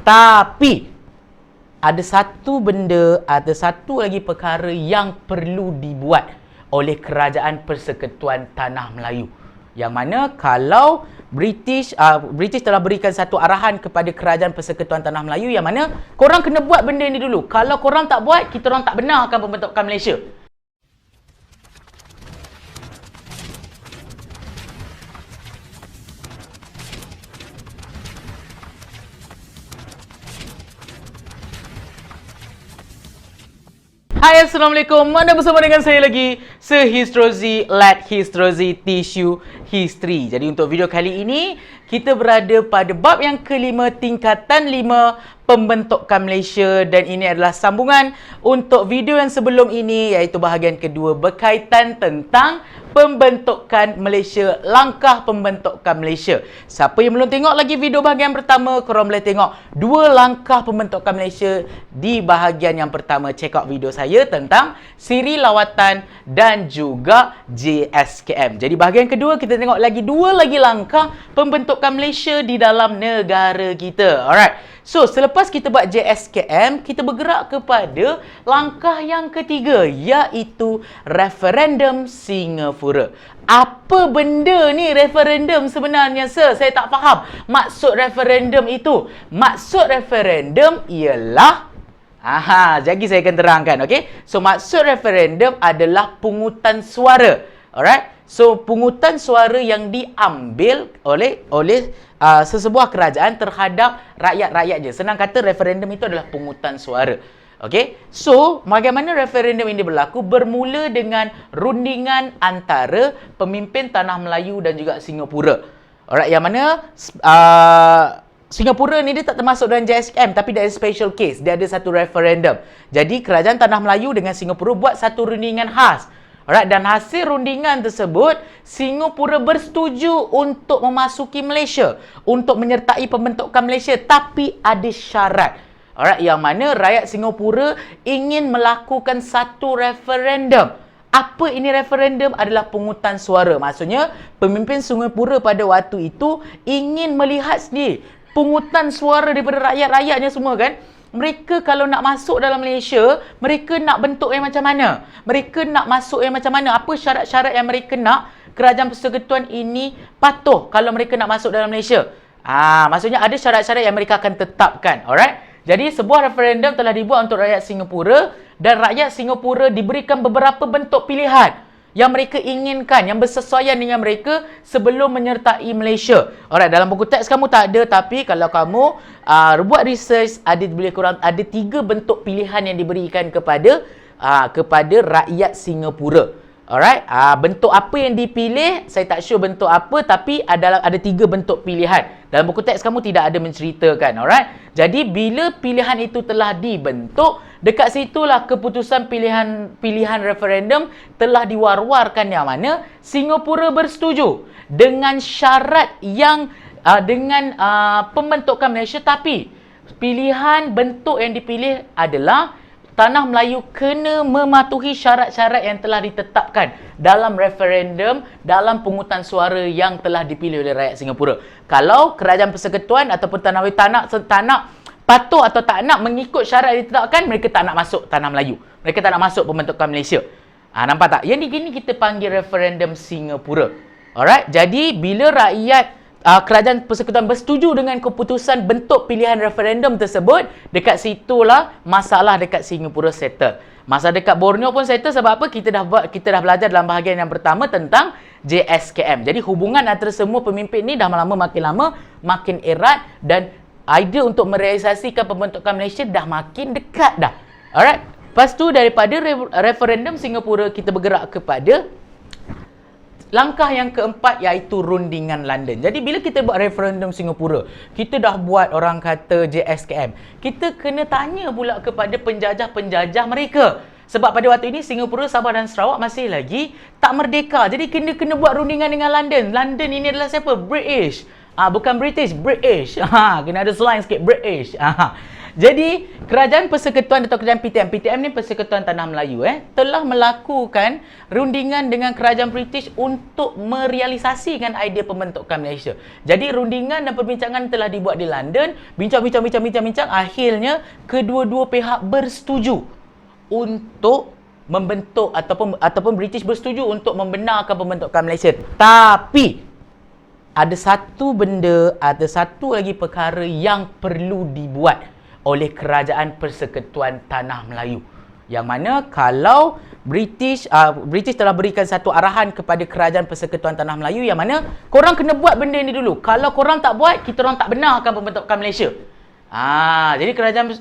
Tapi ada satu benda, ada satu lagi perkara yang perlu dibuat oleh Kerajaan Persekutuan Tanah Melayu. Yang mana kalau British telah berikan satu arahan kepada Kerajaan Persekutuan Tanah Melayu yang mana korang kena buat benda ni dulu. Kalau korang tak buat, kita orang tak benarkan pembentukan Malaysia. Hai, Assalamualaikum. Anda bersama dengan saya lagi, Sir Histrozi, Let Histrozi Teach You History. Jadi untuk video kali ini, kita berada pada bab yang kelima, tingkatan 5, pembentukan Malaysia. Dan ini adalah sambungan untuk video yang sebelum ini, iaitu bahagian kedua berkaitan tentang pembentukan Malaysia, langkah pembentukan Malaysia. Siapa yang belum tengok lagi video bahagian pertama, korang boleh tengok 2 langkah pembentukan Malaysia di bahagian yang pertama. Check out video saya tentang siri lawatan dan juga JSKM. Jadi bahagian kedua kita tengok lagi 2 lagi langkah pembentukan Malaysia di dalam negara kita. Alright. So, selepas kita buat JSKM, kita bergerak kepada langkah yang ketiga, iaitu referendum Singapura. Apa benda ni referendum sebenarnya, Sir? Saya tak faham maksud referendum itu. Maksud referendum ialah jadi saya akan terangkan, okey? So, maksud referendum adalah pungutan suara. Alright? So, pungutan suara yang diambil oleh sesebuah kerajaan terhadap rakyat-rakyatnya. Senang kata, referendum itu adalah pungutan suara. Okey? So, bagaimana referendum ini berlaku? Bermula dengan rundingan antara pemimpin Tanah Melayu dan juga Singapura. Alright, yang mana Singapura ni dia tak termasuk dalam JSKM, tapi dia ada special case. Dia ada satu referendum. Jadi, kerajaan Tanah Melayu dengan Singapura buat satu rundingan khas. Alright, dan hasil rundingan tersebut, Singapura bersetuju untuk memasuki Malaysia, untuk menyertai pembentukan Malaysia, tapi ada syarat. Alright, yang mana rakyat Singapura ingin melakukan satu referendum. Apa ini referendum? Adalah pungutan suara. Maksudnya, pemimpin Singapura pada waktu itu ingin melihat sendiri pungutan suara daripada rakyat-rakyatnya semua, kan? Mereka kalau nak masuk dalam Malaysia, mereka nak bentuk yang macam mana? Mereka nak masuk yang macam mana? Apa syarat-syarat yang mereka nak Kerajaan Persekutuan ini patuh kalau mereka nak masuk dalam Malaysia? Maksudnya ada syarat-syarat yang mereka akan tetapkan. Alright? Jadi sebuah referendum telah dibuat untuk rakyat Singapura, dan rakyat Singapura diberikan beberapa bentuk pilihan yang mereka inginkan, yang bersesuaian dengan mereka sebelum menyertai Malaysia. Alright, dalam buku teks kamu tak ada, tapi kalau kamu buat research, lebih kurang ada 3 bentuk pilihan yang diberikan kepada rakyat Singapura. Alright, bentuk apa yang dipilih, saya tak sure bentuk apa, tapi ada 3 bentuk pilihan. Dalam buku teks kamu tidak ada menceritakan. Alright, jadi bila pilihan itu telah dibentuk, dekat situlah keputusan pilihan referendum telah diwar-warkan, yang mana Singapura bersetuju dengan syarat yang dengan pembentukan Malaysia, tapi pilihan bentuk yang dipilih adalah Tanah Melayu kena mematuhi syarat-syarat yang telah ditetapkan dalam referendum, dalam pungutan suara yang telah dipilih oleh rakyat Singapura. Kalau Kerajaan Persekutuan ataupun Tanah Melayu tak nak patuh atau tak nak mengikut syarat yang ditetapkan, mereka tak nak masuk Tanah Melayu. Mereka tak nak masuk pembentukan Malaysia. Nampak tak? Yang ni kita panggil referendum Singapura. Alright? Jadi, bila rakyat Kerajaan Persekutuan bersetuju dengan keputusan bentuk pilihan referendum tersebut, dekat situlah masalah dekat Singapura settle. Masalah dekat Borneo pun settle sebab apa? Kita dah belajar dalam bahagian yang pertama tentang JSKM. Jadi hubungan antara semua pemimpin ni dah makin lama makin erat, dan idea untuk merealisasikan pembentukan Malaysia dah makin dekat dah. Alright. Lepas tu daripada referendum Singapura, kita bergerak kepada langkah yang keempat, iaitu rundingan London. Jadi bila kita buat referendum Singapura, kita dah buat orang kata JSKM, kita kena tanya pula kepada penjajah-penjajah mereka. Sebab pada waktu ini Singapura, Sabah dan Sarawak masih lagi tak merdeka. Jadi kena buat rundingan dengan London. London ini adalah siapa? British. Bukan British, British. Kena ada slang sikit, British. Jadi, Kerajaan Persekutuan atau Kerajaan PTM, PTM ni Persekutuan Tanah Melayu telah melakukan rundingan dengan Kerajaan British untuk merealisasikan idea pembentukan Malaysia. Jadi, rundingan dan perbincangan telah dibuat di London, bincang, akhirnya kedua-dua pihak bersetuju untuk membentuk ataupun British bersetuju untuk membenarkan pembentukan Malaysia. Tapi ada satu lagi perkara yang perlu dibuat oleh Kerajaan Persekutuan Tanah Melayu. Yang mana kalau British telah berikan satu arahan kepada Kerajaan Persekutuan Tanah Melayu yang mana korang kena buat benda ni dulu. Kalau korang tak buat, kita orang tak benarkan pembentukan Malaysia. Jadi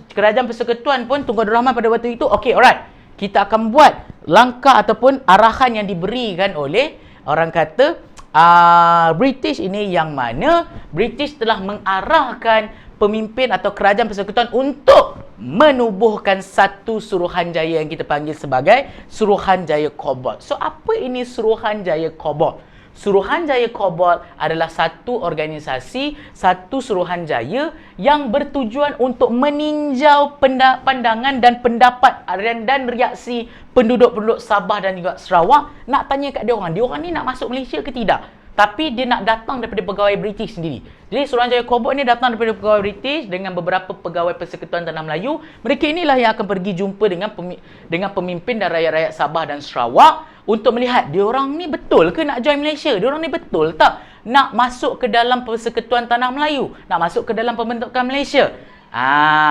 Kerajaan Persekutuan pun Tunku Abdul Rahman pada waktu itu, okey, alright. Kita akan buat langkah ataupun arahan yang diberikan oleh orang kata British ini, yang mana British telah mengarahkan pemimpin atau Kerajaan Persekutuan untuk menubuhkan satu Suruhanjaya yang kita panggil sebagai Suruhanjaya Cobalt. So, apa ini Suruhanjaya Cobalt? Suruhanjaya Cobalt adalah satu organisasi, satu Suruhanjaya yang bertujuan untuk meninjau pandangan dan pendapat dan reaksi penduduk-penduduk Sabah dan juga Sarawak. Nak tanya kat dia orang ni nak masuk Malaysia ke tidak? Tapi dia nak datang daripada pegawai British sendiri. Jadi Suruhanjaya Cobalt ni datang daripada pegawai British dengan beberapa pegawai Persekutuan Tanah Melayu. Mereka inilah yang akan pergi jumpa dengan pemimpin dan rakyat-rakyat Sabah dan Sarawak untuk melihat diorang ni betul ke nak join Malaysia? Diorang ni betul tak nak masuk ke dalam Persekutuan Tanah Melayu? Nak masuk ke dalam pembentukan Malaysia?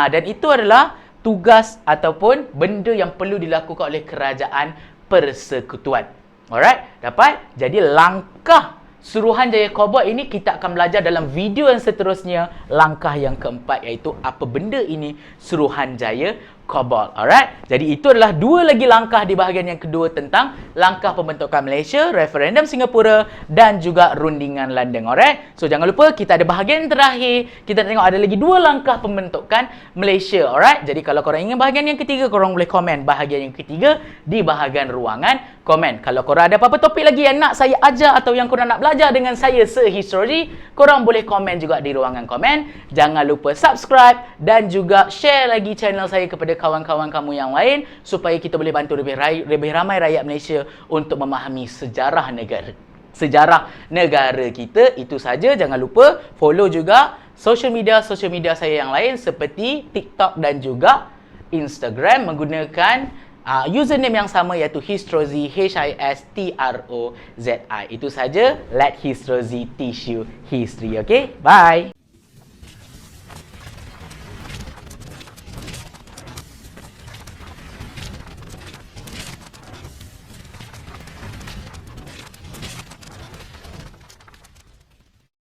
Dan itu adalah tugas ataupun benda yang perlu dilakukan oleh Kerajaan Persekutuan. Alright? Dapat? Jadi langkah Suruhanjaya Cobalt ini kita akan belajar dalam video yang seterusnya, langkah yang keempat, iaitu apa benda ini Suruhanjaya Cobalt. Alright? Jadi itu adalah dua lagi langkah di bahagian yang kedua tentang langkah pembentukan Malaysia, referendum Singapura dan juga rundingan London. Alright? So jangan lupa kita ada bahagian terakhir, kita tengok ada lagi dua langkah pembentukan Malaysia. Alright? Jadi kalau korang ingin bahagian yang ketiga, korang boleh komen bahagian yang ketiga di bahagian ruangan komen. Kalau korang ada apa-apa topik lagi yang nak saya ajar atau yang korang nak belajar dengan saya sehistory, korang boleh komen juga di ruangan komen. Jangan lupa subscribe dan juga share lagi channel saya kepada kawan-kawan kamu yang lain supaya kita boleh bantu lebih ramai rakyat Malaysia untuk memahami sejarah negara kita. Itu saja. Jangan lupa follow juga social media saya yang lain seperti TikTok dan juga Instagram menggunakan username yang sama, iaitu Histrozi, Histrozi. Itu saja. Let Histrozi teach you history. Okay? Bye!